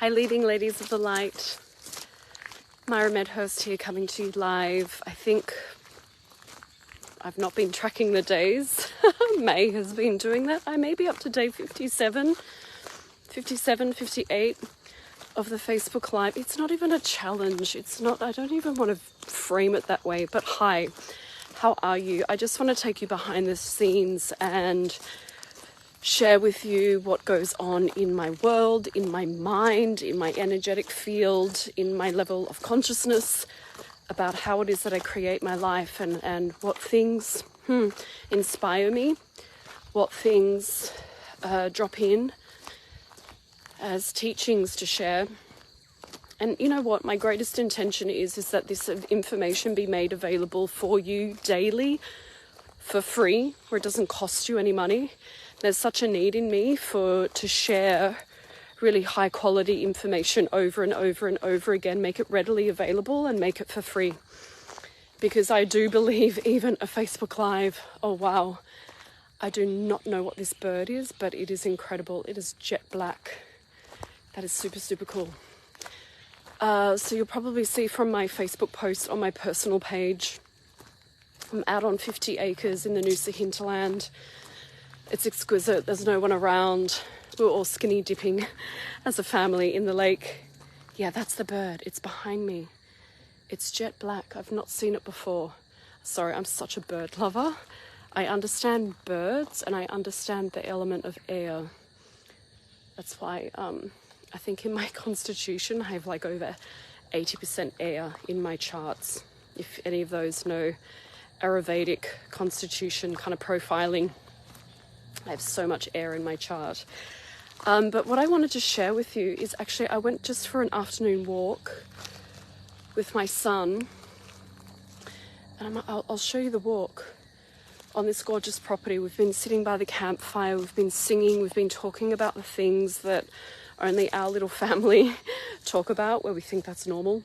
Hi, leading ladies of the light. Myra Medhurst here, coming to you live. I think I've not been tracking the days. May has been doing that. I may be up to day 57, 58 of the Facebook Live. It's not even a challenge. It's not, I don't even want to frame it that way. But hi, how are you? I just want to take you behind the scenes and share with you what goes on in my world, in my mind, in my energetic field, in my level of consciousness, about how it is that I create my life and what things inspire me, what things drop in as teachings to share. And you know what my greatest intention is that this information be made available for you daily for free, where it doesn't cost you any money. There's such a need in me to share really high quality information over and over and over again, make it readily available and make it for free. Because I do believe even a Facebook Live, oh wow, I do not know what this bird is, but it is incredible. It is jet black. That is super, super cool. So you'll probably see from my Facebook post on my personal page, I'm out on 50 acres in the Noosa hinterland. It's exquisite. There's no one around. We're all skinny dipping as a family in the lake. Yeah, that's the bird. It's behind me. It's jet black. I've not seen it before. Sorry, I'm such a bird lover. I understand birds and I understand the element of air. That's why I think in my constitution I have like over 80% air in my charts. If any of those know Ayurvedic constitution kind of profiling, I have so much air in my chart. But what I wanted to share with you is actually I went just for an afternoon walk with my son. And I'll show you the walk on this gorgeous property. We've been sitting by the campfire, we've been singing, we've been talking about the things that only our little family talk about, where we think that's normal.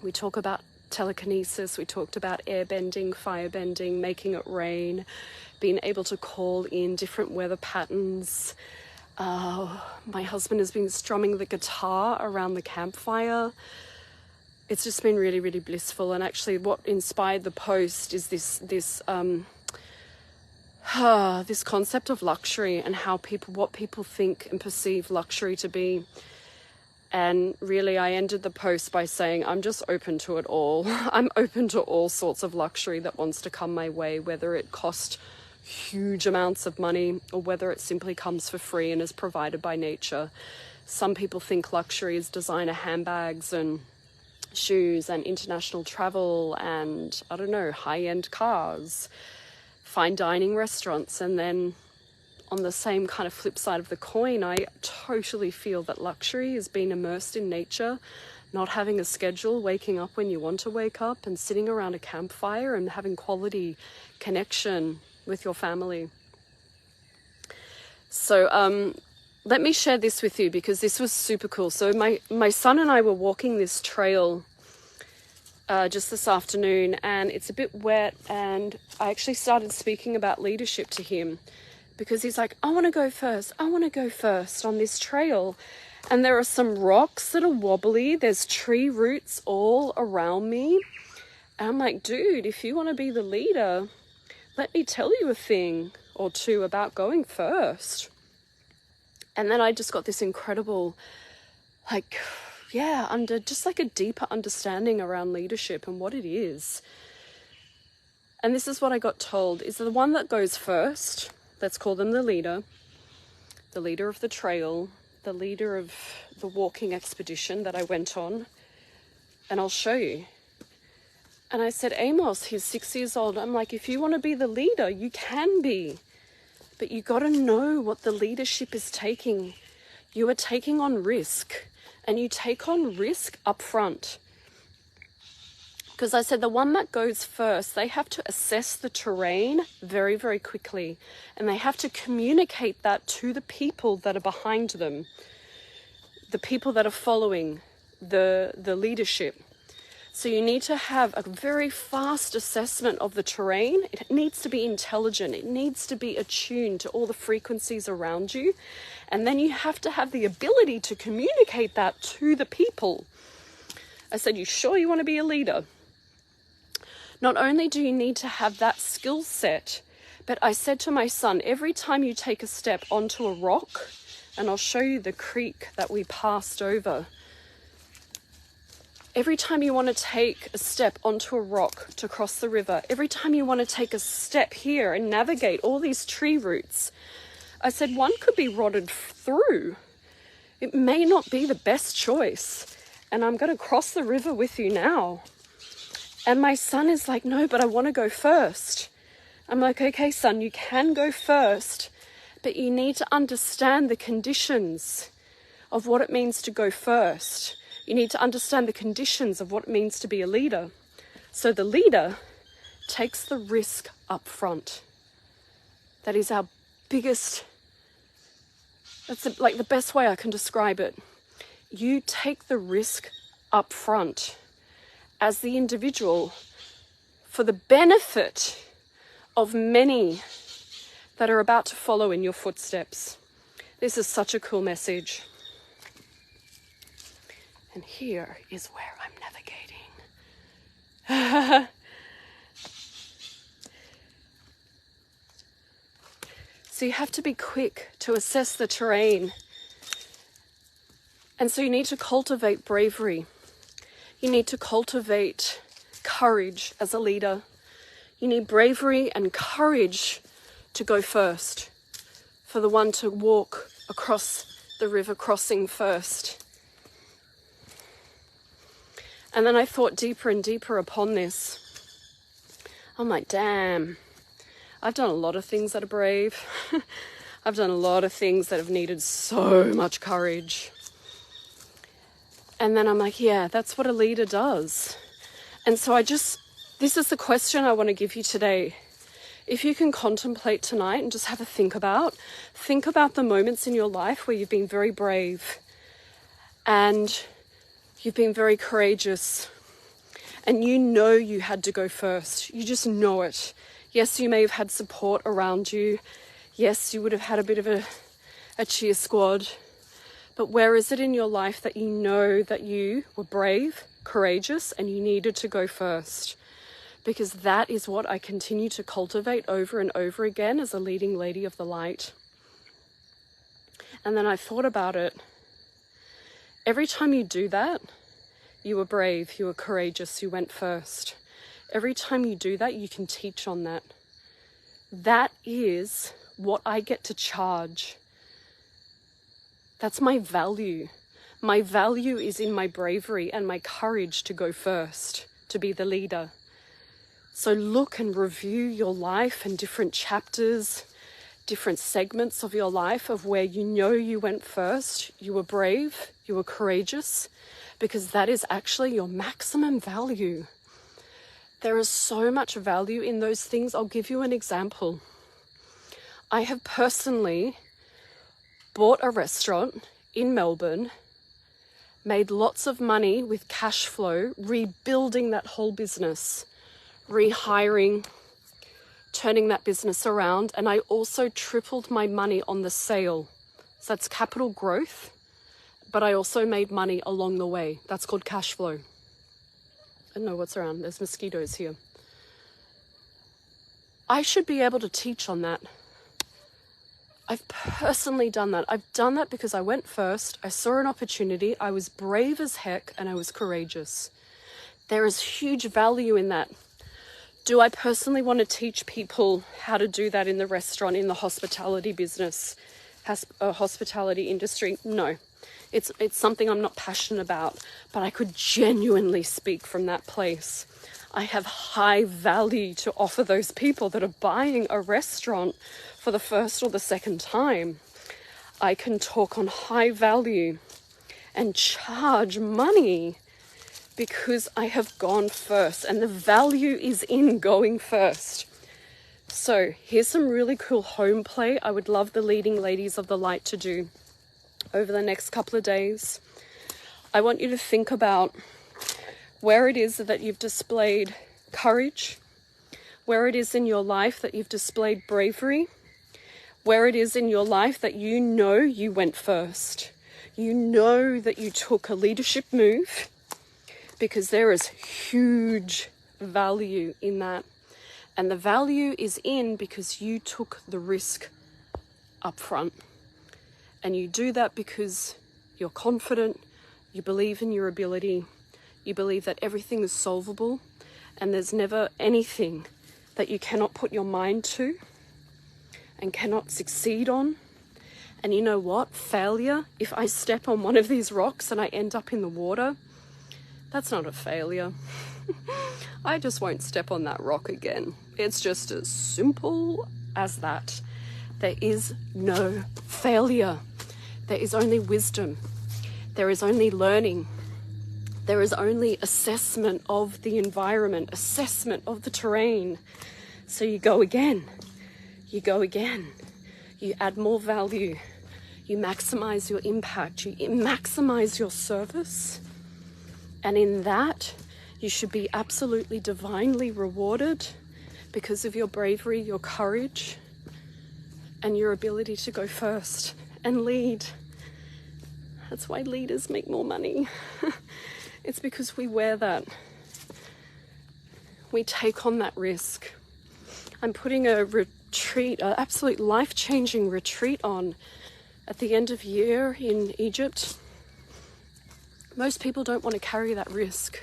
We talk about telekinesis, we talked about air bending, fire bending, making it rain, being able to call in different weather patterns. My husband has been strumming the guitar around the campfire. It's just been really, really blissful. And actually what inspired the post is this concept of luxury and what people think and perceive luxury to be. And really, I ended the post by saying, I'm just open to it all. I'm open to all sorts of luxury that wants to come my way, whether it costs huge amounts of money or whether it simply comes for free and is provided by nature. Some people think luxury is designer handbags and shoes and international travel and, I don't know, high-end cars, fine dining restaurants. And then on the same kind of flip side of the coin, I totally feel that luxury is being immersed in nature, not having a schedule, waking up when you want to wake up and sitting around a campfire and having quality connection with your family. So let me share this with you because this was super cool. So my son and I were walking this trail just this afternoon, and it's a bit wet, and I actually started speaking about leadership to him because he's like, I want to go first on this trail. And there are some rocks that are wobbly. There's tree roots all around me. And I'm like, dude, if you want to be the leader, let me tell you a thing or two about going first. And then I just got this incredible, just like a deeper understanding around leadership and what it is. And this is what I got told, is the one that goes first, let's call them the leader of the trail, the leader of the walking expedition that I went on. And I'll show you. And I said, Amos, he's 6 years old. I'm like, if you want to be the leader, you can be. But you got to know what the leadership is taking. You are taking on risk. And you take on risk up front. Because I said the one that goes first, they have to assess the terrain very, very quickly. And they have to communicate that to the people that are behind them. The people that are following the leadership. So you need to have a very fast assessment of the terrain. It needs to be intelligent. It needs to be attuned to all the frequencies around you. And then you have to have the ability to communicate that to the people. I said, you sure you want to be a leader? Not only do you need to have that skill set, but I said to my son, every time you take a step onto a rock, and I'll show you the creek that we passed over. Every time you want to take a step onto a rock to cross the river, every time you want to take a step here and navigate all these tree roots, I said one could be rotted through. It may not be the best choice. And I'm going to cross the river with you now. And my son is like, no, but I want to go first. I'm like, okay, son, you can go first, but you need to understand the conditions of what it means to go first. You need to understand the conditions of what it means to be a leader. So the leader takes the risk up front. That is our biggest, that's like the best way I can describe it. You take the risk up front as the individual for the benefit of many that are about to follow in your footsteps. This is such a cool message. And here is where I'm navigating. So you have to be quick to assess the terrain. And so you need to cultivate bravery. You need to cultivate courage as a leader. You need bravery and courage to go first, for the one to walk across the river crossing first. And then I thought deeper and deeper upon this. I'm like, damn, I've done a lot of things that are brave. I've done a lot of things that have needed so much courage. And then I'm like, yeah, that's what a leader does. And so this is the question I want to give you today. If you can contemplate tonight and just have a think about the moments in your life where you've been very brave and you've been very courageous and you know you had to go first. You just know it. Yes, you may have had support around you. Yes, you would have had a bit of a cheer squad. But where is it in your life that you know that you were brave, courageous, and you needed to go first? Because that is what I continue to cultivate over and over again as a leading lady of the light. And then I thought about it. Every time you do that, you were brave, you were courageous, you went first. Every time you do that, you can teach on that. That is what I get to charge. That's my value. My value is in my bravery and my courage to go first, to be the leader. So look and review your life and different chapters, different segments of your life of where you know you went first, you were brave, you were courageous, because that is actually your maximum value. There is so much value in those things. I'll give you an example. I have personally bought a restaurant in Melbourne, made lots of money with cash flow, rebuilding that whole business, rehiring, turning that business around. And I also tripled my money on the sale. So that's capital growth, but I also made money along the way. That's called cash flow. I don't know what's around. There's mosquitoes here. I should be able to teach on that. I've personally done that. I've done that because I went first. I saw an opportunity. I was brave as heck and I was courageous. There is huge value in that. Do I personally want to teach people how to do that in the restaurant, in the hospitality business, hospitality industry? No. It's something I'm not passionate about, but I could genuinely speak from that place. I have high value to offer those people that are buying a restaurant for the first or the second time. I can talk on high value and charge money because I have gone first, and the value is in going first. So here's some really cool home play I would love the leading ladies of the light to do over the next couple of days. I want you to think about where it is that you've displayed courage, where it is in your life that you've displayed bravery, where it is in your life that you know you went first. You know that you took a leadership move, because there is huge value in that. And the value is in because you took the risk up front. And you do that because you're confident, you believe in your ability, you believe that everything is solvable, and there's never anything that you cannot put your mind to and cannot succeed on. And you know what? Failure, if I step on one of these rocks and I end up in the water, that's not a failure. I just won't step on that rock again. It's just as simple as that. There is no failure. There is only wisdom. There is only learning. There is only assessment of the environment, assessment of the terrain. So you go again. You go again. You add more value. You maximize your impact. You maximize your service. And in that, you should be absolutely divinely rewarded because of your bravery, your courage, and your ability to go first and lead. That's why leaders make more money. It's because we wear that. We take on that risk. I'm putting a retreat, an absolute life-changing retreat on at the end of year in Egypt. Most people don't want to carry that risk.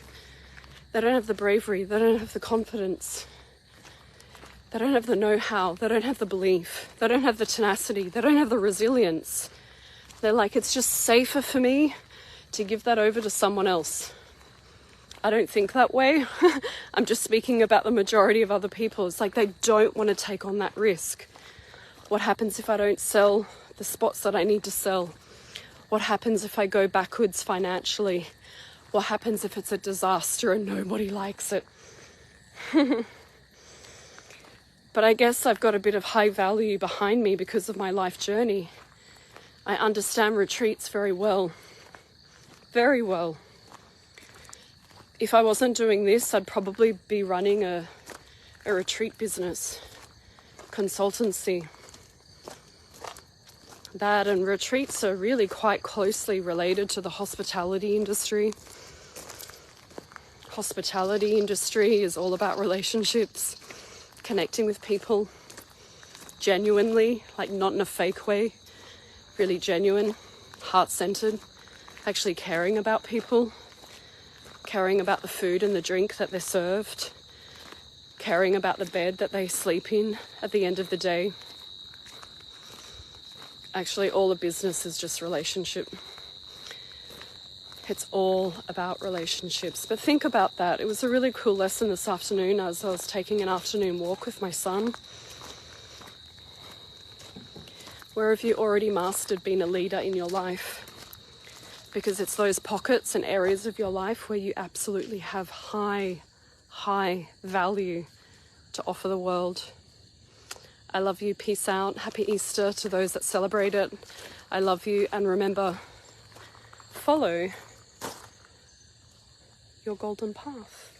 They don't have the bravery, they don't have the confidence, they don't have the know-how, they don't have the belief, they don't have the tenacity, they don't have the resilience. They're like, it's just safer for me to give that over to someone else. I don't think that way. I'm just speaking about the majority of other people. It's like they don't want to take on that risk. What happens if I don't sell the spots that I need to sell? What happens if I go backwards financially? What happens if it's a disaster and nobody likes it? But I guess I've got a bit of high value behind me because of my life journey. I understand retreats very well. Very well. If I wasn't doing this, I'd probably be running a retreat business, consultancy. That and retreats are really quite closely related to the hospitality industry. Hospitality industry is all about relationships, connecting with people genuinely, like not in a fake way, really genuine, heart-centered, actually caring about people, caring about the food and the drink that they're served, caring about the bed that they sleep in at the end of the day. Actually, all the business is just relationship. It's all about relationships. But think about that. It was a really cool lesson this afternoon as I was taking an afternoon walk with my son. Where have you already mastered being a leader in your life? Because it's those pockets and areas of your life where you absolutely have high value to offer the world. I love you. Peace out. Happy Easter to those that celebrate it. I love you. And remember, follow your golden path.